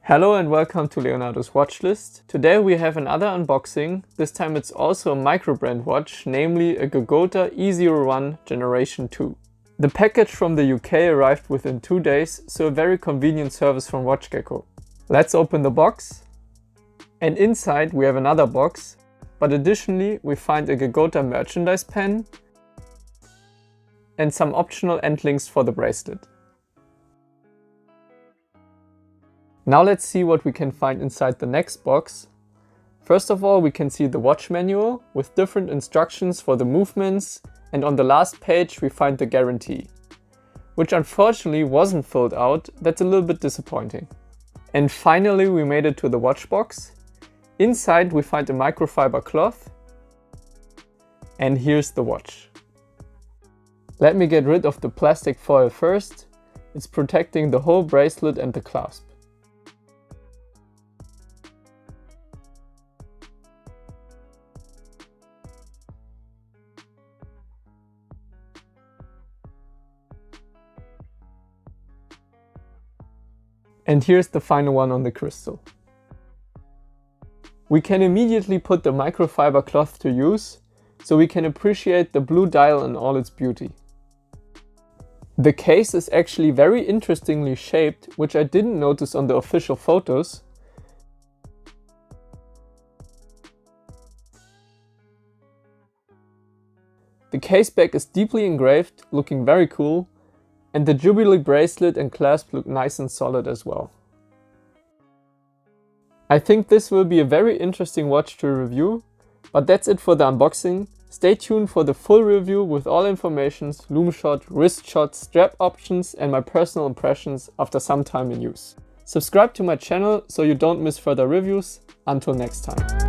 Hello and welcome to Leonardo's Watchlist. Today we have another unboxing. This time it's also a micro-brand watch, namely a Geckota E-01 Generation 2. The package from the UK arrived within 2 days, so a very convenient service from WatchGecko. Let's open the box. And inside we have another box, but additionally we find a Geckota merchandise pen and some optional end links for the bracelet. Now let's see what we can find inside the next box. First of all, we can see the watch manual with different instructions for the movements, and on the last page we find the guarantee, which unfortunately wasn't filled out. That's a little bit disappointing. And finally we made it to the watch box. Inside we find a microfiber cloth, and here's the watch. Let me get rid of the plastic foil first. It's protecting the whole bracelet and the clasp. And here's the final one on the crystal. We can immediately put the microfiber cloth to use, so we can appreciate the blue dial in all its beauty. The case is actually very interestingly shaped, which I didn't notice on the official photos. The case back is deeply engraved, looking very cool. And the Jubilee bracelet and clasp look nice and solid as well. I think this will be a very interesting watch to review, but that's it for the unboxing. Stay tuned for the full review with all informations, lume shot, wrist shot, strap options and my personal impressions after some time in use. Subscribe to my channel so you don't miss further reviews. Until next time.